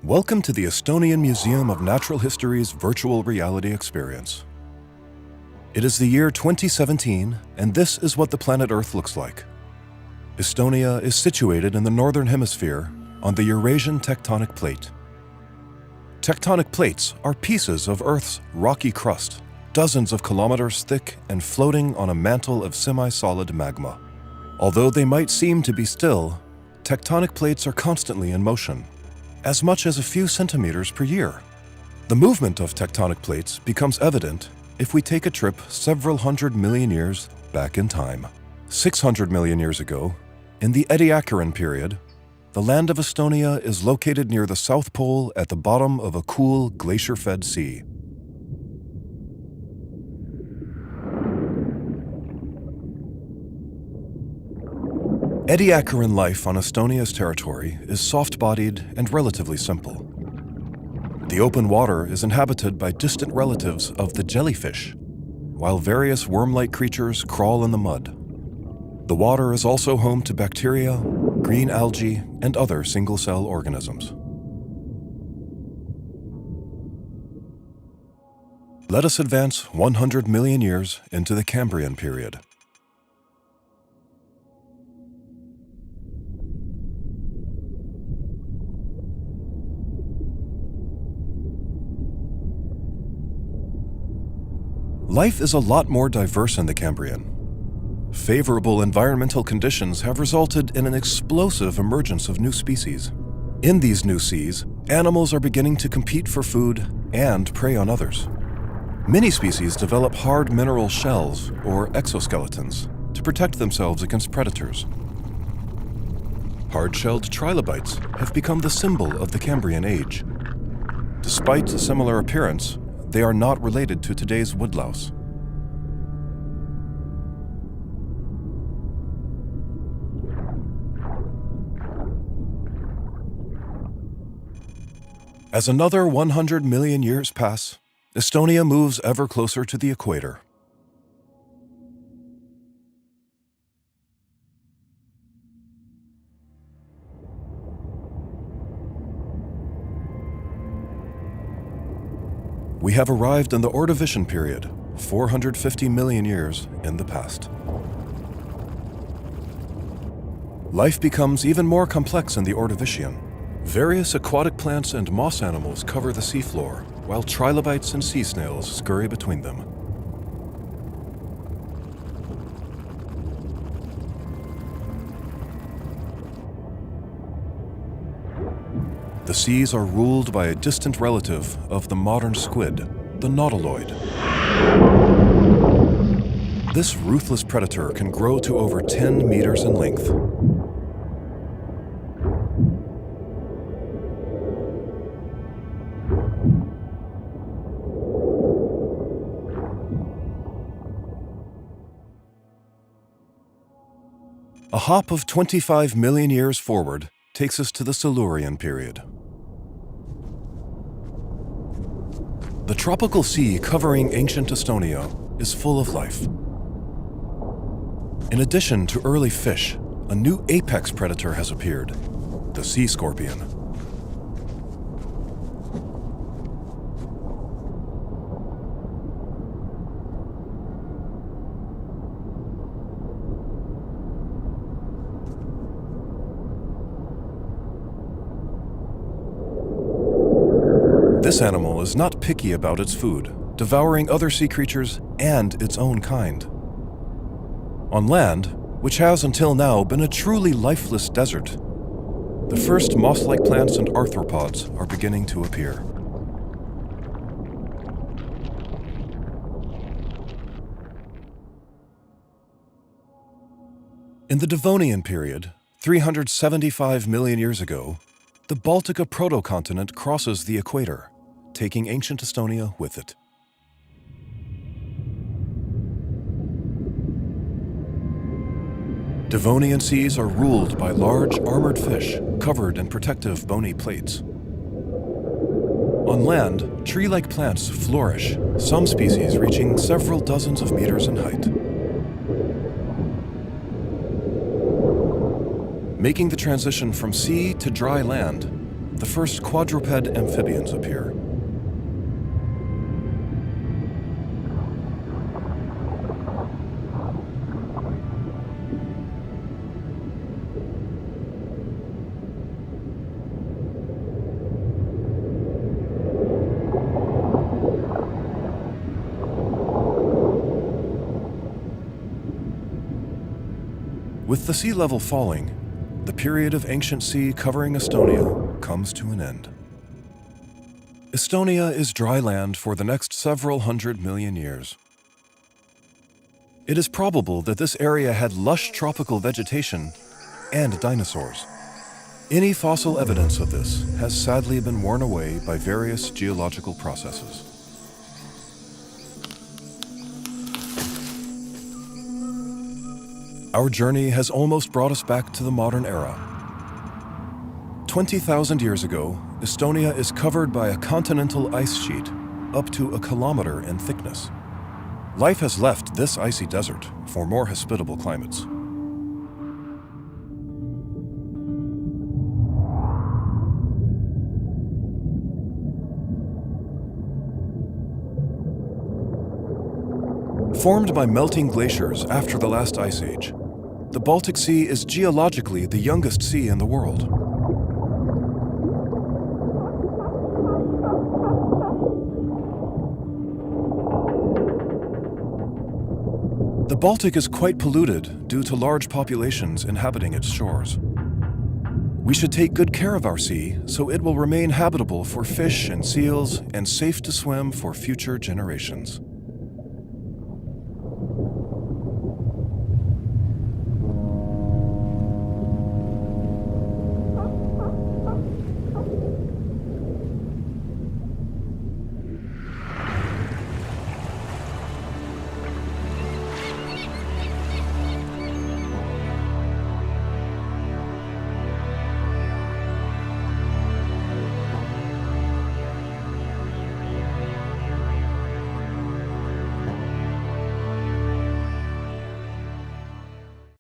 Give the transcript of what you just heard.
Welcome to the Estonian Museum of Natural History's virtual reality experience. It is the year 2017, and this is what the planet Earth looks like. Estonia is situated in the northern hemisphere on the Eurasian tectonic plate. Tectonic plates are pieces of Earth's rocky crust, dozens of kilometers thick and floating on a mantle of semi-solid magma. Although they might seem to be still, tectonic plates are constantly in motion, as much as a few centimeters per year. The movement of tectonic plates becomes evident if we take a trip several hundred million years back in time. 600 million years ago, in the Ediacaran period, the land of Estonia is located near the South Pole at the bottom of a cool glacier-fed sea. Ediacaran life on Estonia's territory is soft-bodied and relatively simple. The open water is inhabited by distant relatives of the jellyfish, while various worm-like creatures crawl in the mud. The water is also home to bacteria, green algae, and other single-cell organisms. Let us advance 100 million years into the Cambrian period. Life is a lot more diverse in the Cambrian. Favorable environmental conditions have resulted in an explosive emergence of new species. In these new seas, animals are beginning to compete for food and prey on others. Many species develop hard mineral shells, or exoskeletons, to protect themselves against predators. Hard-shelled trilobites have become the symbol of the Cambrian age. Despite a similar appearance, they are not related to today's woodlouse. As another 100 million years pass, Estonia moves ever closer to the equator. We have arrived in the Ordovician period, 450 million years in the past. Life becomes even more complex in the Ordovician. Various aquatic plants and moss animals cover the seafloor, while trilobites and sea snails scurry between them. The seas are ruled by a distant relative of the modern squid, the nautiloid. This ruthless predator can grow to over 10 meters in length. A hop of 25 million years forward takes us to the Silurian period. The tropical sea covering ancient Estonia is full of life. In addition to early fish, a new apex predator has appeared, the sea scorpion. This animal is not picky about its food, devouring other sea creatures and its own kind. On land, which has until now been a truly lifeless desert, the first moss-like plants and arthropods are beginning to appear. In the Devonian period, 375 million years ago, the Baltica protocontinent crosses the equator, taking ancient Estonia with it. Devonian seas are ruled by large armored fish covered in protective bony plates. On land, tree-like plants flourish, some species reaching several dozens of meters in height. Making the transition from sea to dry land, the first quadruped amphibians appear. With the sea level falling, the period of ancient sea covering Estonia comes to an end. Estonia is dry land for the next several 100 million years. It is probable that this area had lush tropical vegetation and dinosaurs. Any fossil evidence of this has sadly been worn away by various geological processes. Our journey has almost brought us back to the modern era. 20,000 years ago, Estonia is covered by a continental ice sheet up to a kilometer in thickness. Life has left this icy desert for more hospitable climates. Formed by melting glaciers after the last ice age, the Baltic Sea is geologically the youngest sea in the world. The Baltic is quite polluted due to large populations inhabiting its shores. We should take good care of our sea so it will remain habitable for fish and seals and safe to swim for future generations.